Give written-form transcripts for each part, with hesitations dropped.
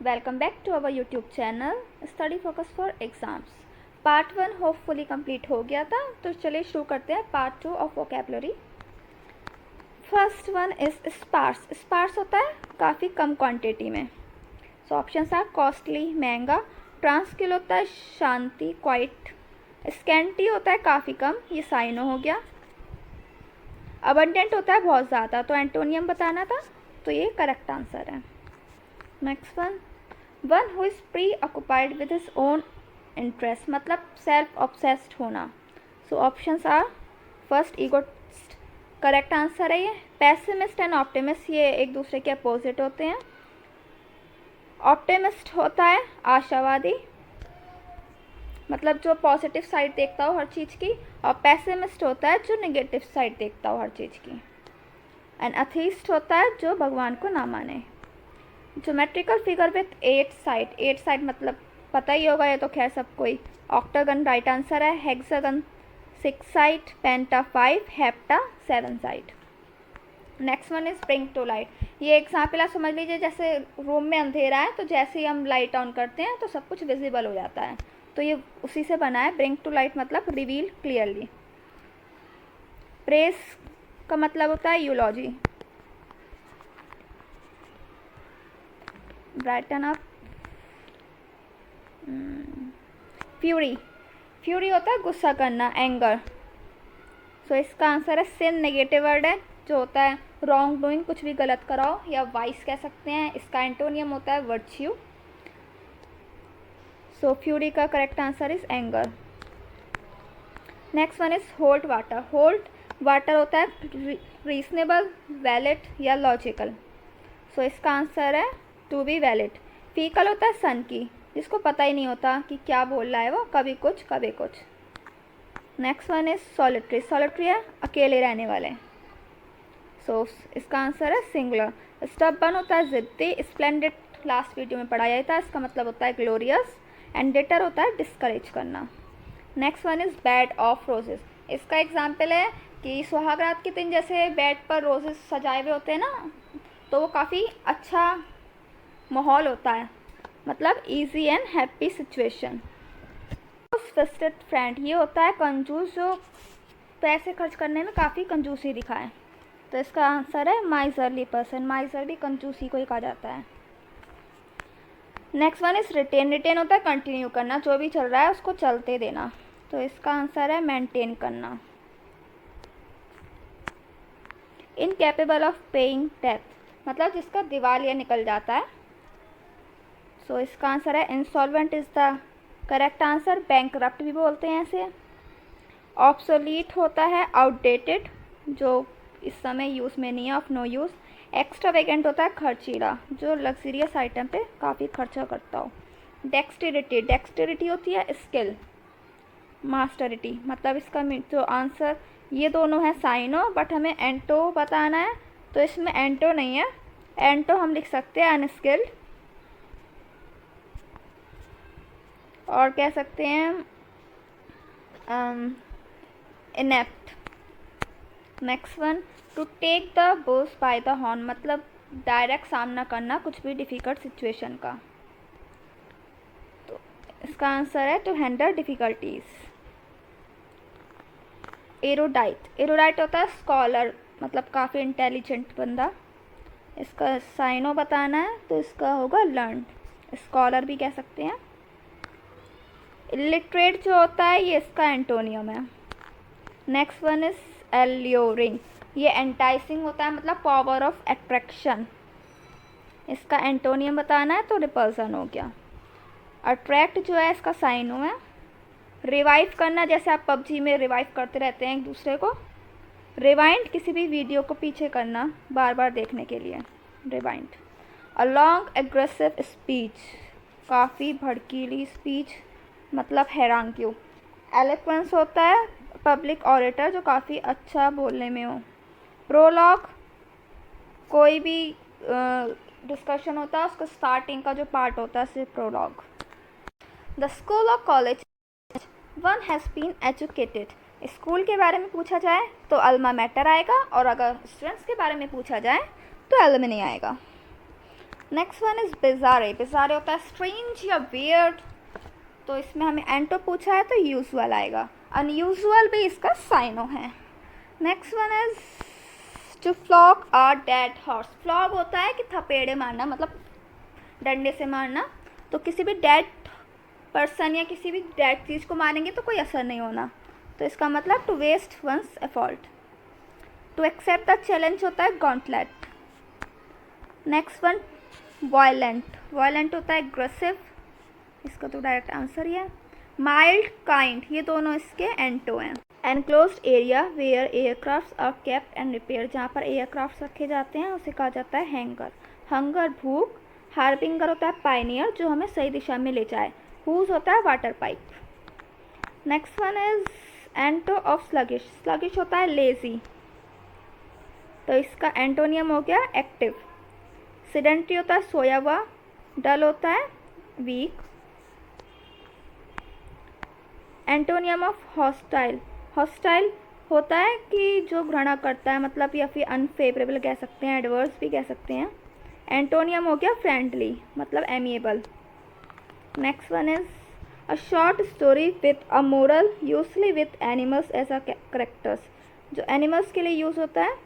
Welcome back to our YouTube channel Study Focus for Exams. Part 1 hopefully complete हो गया था, तो चलिए शुरू करते हैं part 2 of vocabulary. First one is sparse. Sparse होता है काफ़ी कम क्वांटिटी में. सो ऑप्शंस आर कॉस्टली महंगा, ट्रांसकिल होता है शांति क्वाइट, स्कैंटी होता है काफ़ी कम, ये साइनो हो गया. अबंडेंट होता है बहुत ज़्यादा, तो एंटोनियम बताना था, तो ये करेक्ट आंसर है. Next one who is preoccupied with his own interest, मतलब सेल्फ ऑब्सेस्ड होना. So options are first egoist, correct answer है ये. पैसिमिस्ट एंड ऑप्टिमिस्ट ये एक दूसरे के अपोजिट होते हैं. ऑप्टिमिस्ट होता है आशावादी, मतलब जो पॉजिटिव साइड देखता हो हर चीज़ की, और पैसिमिस्ट होता है जो नेगेटिव साइड देखता हो हर चीज़ की. एंड अथीस्ट होता है जो भगवान को ना माने. Geometrical figure with 8 side. 8 side मतलब पता ही होगा, ये तो खैर सब कोई. ऑक्टागन राइट आंसर है. Hexagon 6 side, penta 5, hepta 7 side. Next one is bring to light. ये एग्जाम्पल आप समझ लीजिए, जैसे रूम में अंधेरा है तो जैसे ही हम लाइट ऑन करते हैं तो सब कुछ विजिबल हो जाता है, तो ये उसी से बना है. ब्रिंग टू लाइट मतलब रिवील क्लियरली. प्रेस का मतलब होता है eulogy. Brighten up. Fury. Fury होता है गुस्सा करना, एंगर. सो इसका आंसर है सिन. नेगेटिव वर्ड है जो होता है रॉन्ग डूइंग, कुछ भी गलत कराओ, या वाइस कह सकते हैं. इसका एंटोनियम होता है वर्च्यू. सो फ्यूरी का correct answer is anger. Next one is hold water. Hold water होता है रीजनेबल, वैलिड या लॉजिकल. सो इसका आंसर है टू बी वैलिड. फीकल होता है सन की, जिसको पता ही नहीं होता कि क्या बोल रहा है वो, कभी कुछ कभी कुछ. Next one is solitary. Solitary है अकेले रहने वाले. सो इसका आंसर है सिंगुलर. स्टबर्न होता है जिद्दी. स्प्लेंडेड लास्ट वीडियो में पढ़ाया था, इसका मतलब होता है ग्लोरियस. एंड डिटर होता है डिस्करेज करना. Next one is bed of roses. इसका एग्जाम्पल है कि सुहागरात के दिन जैसे बेड पर रोजेस सजाए हुए होते हैं ना, तो वो काफ़ी अच्छा माहौल होता है, मतलब easy and happy situation. Fisted friend, ये होता है कंजूस, जो पैसे खर्च करने में काफ़ी कंजूसी दिखाए. तो इसका आंसर है माइजरली पर्सन. माइजर भी कंजूसी को ही कहा जाता है. Next one is retain. Retain होता है कंटिन्यू करना, जो भी चल रहा है उसको चलते देना. तो इसका आंसर है मेंटेन करना. इनकेपेबल ऑफ पेइंग डेट, मतलब जिसका दिवालिया निकल जाता है. सो इसका आंसर है insolvent is the correct answer. Bankrupt भी बोलते हैं ऐसे. ऑब्सोलीट होता है आउटडेटेड, जो इस समय यूज़ में नहीं है, ऑफ नो यूज़. एक्स्ट्रावेगेंट होता है खर्चीला, जो लग्जरियस आइटम पे काफ़ी खर्चा करता हो. डेक्सटेरिटी. डेक्सटेरिटी होती है स्किल. मास्टरिटी मतलब इसका जो आंसर, ये दोनों है साइनो, बट हमें एंटो बताना है, तो इसमें एंटो नहीं है. एंटो हम लिख सकते हैं अनस्किल्ड, और कह सकते हैं inept. Next one to take the bulls by the horn, मतलब डायरेक्ट सामना करना कुछ भी डिफ़िकल्ट सिचुएशन का. तो इसका आंसर है to handle difficulties. Erudite. Erudite होता है स्कॉलर, मतलब काफ़ी इंटेलिजेंट बंदा. इसका साइनो बताना है, तो इसका होगा लर्न. स्कॉलर भी कह सकते हैं. इलिटरेट जो होता है ये इसका एंटोनियम है. Next one is alluring. ये एंटाइसिंग होता है, मतलब पावर ऑफ अट्रैक्शन. इसका एंटोनियम बताना है, तो रिपल्सन हो गया. अट्रैक्ट जो है इसका साइनो है. रिवाइव करना, जैसे आप पबजी में रिवाइव करते रहते हैं एक दूसरे को. रिवाइंड किसी भी वीडियो को पीछे करना बार बार देखने के लिए, rewind. A long aggressive speech, काफ़ी भड़कीली स्पीच, मतलब हैरान क्यों. एलोक्वेंस होता है पब्लिक ऑरेटर, जो काफ़ी अच्छा बोलने में हो. प्रोलॉग, कोई भी डिस्कशन होता है उसका स्टार्टिंग का जो पार्ट होता है सिर्फ प्रोलॉग. द स्कूल और college one has been educated. School के बारे में पूछा जाए तो अल्मा मैटर आएगा, और अगर स्टूडेंट्स के बारे में पूछा जाए तो एलुमनी आएगा. Next one is बिजारे। बिजारे होता है स्ट्रेंज या वियर्ड, तो इसमें हमें एंटो पूछा है तो यूजुअल आएगा। अनयूजुअल भी इसका साइनो है। Next one is to flog a dead horse. Flog होता है कि थपेड़े मारना, मतलब डंडे से मारना। तो किसी भी डेड पर्सन या किसी भी डेड चीज़ को मारेंगे तो कोई असर नहीं होना, तो इसका मतलब to waste one's effort. To accept the challenge होता है gauntlet. Next one violent. Violent होता है एग्रेसिव, इसका तो डायरेक्ट आंसर ही है। माइल्ड, काइंड, ये दोनों इसके एंटो हैं। Enclosed area where aircrafts are kept and repair, जहाँ पर एयरक्राफ्ट्स रखे जाते हैं उसे कहा जाता है हैंगर। हंगर, भूख। हार्बिंगर होता है पायनियर, जो हमें सही दिशा में ले जाए। हुज होता है water pipe. Next one is antonym of sluggish. Sluggish होता है लेजी, तो इसका एंटोनियम हो गया एक्टिव। सिडेंट्री होता है सोया हुआ। डल होता है weak. Antonym of hostile. Hostile होता है कि जो घृणा करता है, मतलब, या फिर अनफेवरेबल कह सकते हैं, एडवर्स भी कह सकते हैं। एंटोनियम हो गया फ्रेंडली, मतलब amiable. Next one is a short story with a moral usually with animals as a characters. जो एनिमल्स के लिए यूज होता है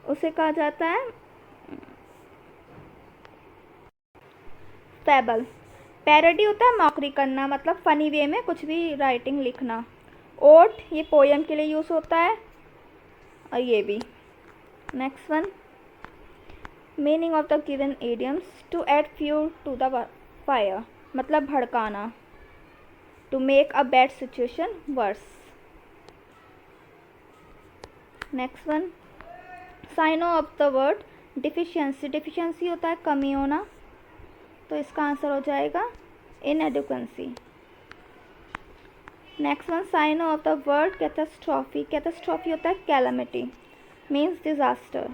उसे कहा जाता है फैबल। पैरोडी होता है मॉकरी करना, मतलब फनी वे में कुछ भी राइटिंग लिखना। ओट, ये पोयम के लिए यूज़ होता है, और ये भी। Next one, meaning of the given idioms. To add fuel to the fire, मतलब भड़काना। To make a bad situation worse. Next one, synonym of the word deficiency. Deficiency होता है कमी होना, तो इसका आंसर हो जाएगा inadequacy. Next one, synonym of the word catastrophe. Catastrophe होता है calamity, means disaster.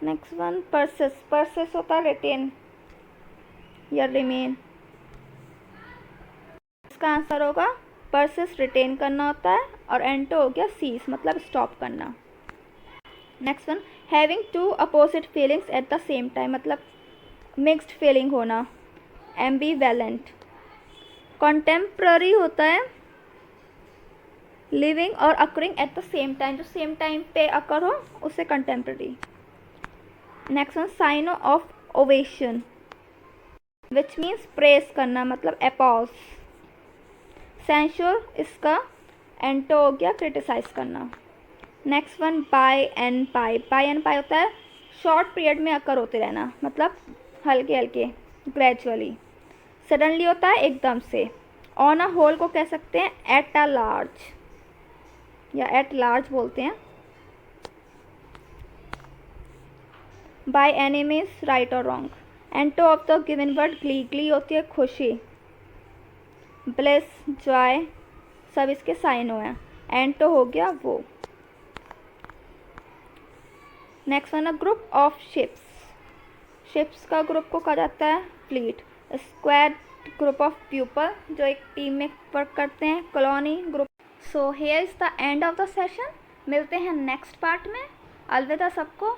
Next one, precis. Precis होता है रिटेन या रिमेन, इसका आंसर होगा परसिस, रिटेन करना होता है। और एंटो हो गया सीज, मतलब स्टॉप करना। Next one, having two opposite feelings at the same time, मतलब मिक्स्ड फीलिंग होना, एम्बीवैलेंट। कॉन्टेम्प्ररी होता है लिविंग और occurring at the same time, जो सेम टाइम पे अकर हो उसे contemporary. Next one, sign of ovation which means press करना, मतलब अपॉज। सेंश्योर, इसका एंटो हो गया क्रिटिसाइज करना। Next one, by and pie. By and pie होता है शॉर्ट पीरियड में अकर होते रहना, मतलब हल्के हल्के, ग्रेजुअली। सडनली होता है एकदम से। ऑन अ होल को कह सकते हैं एट अ लार्ज, या एट लार्ज बोलते हैं। बाय एनी मीन्स राइट और wrong. Antonym of the given word glee. Glee होती है खुशी। ब्लेस, जॉय, सब इसके साइनो हैं। एंटो हो गया वो। Next one, a group of ships. Ships का ग्रुप को कहा जाता है fleet. Squad, group of people जो एक टीम में वर्क करते हैं। Colony, group. So here is the end of the session. मिलते हैं नेक्स्ट पार्ट में। अलविदा सबको।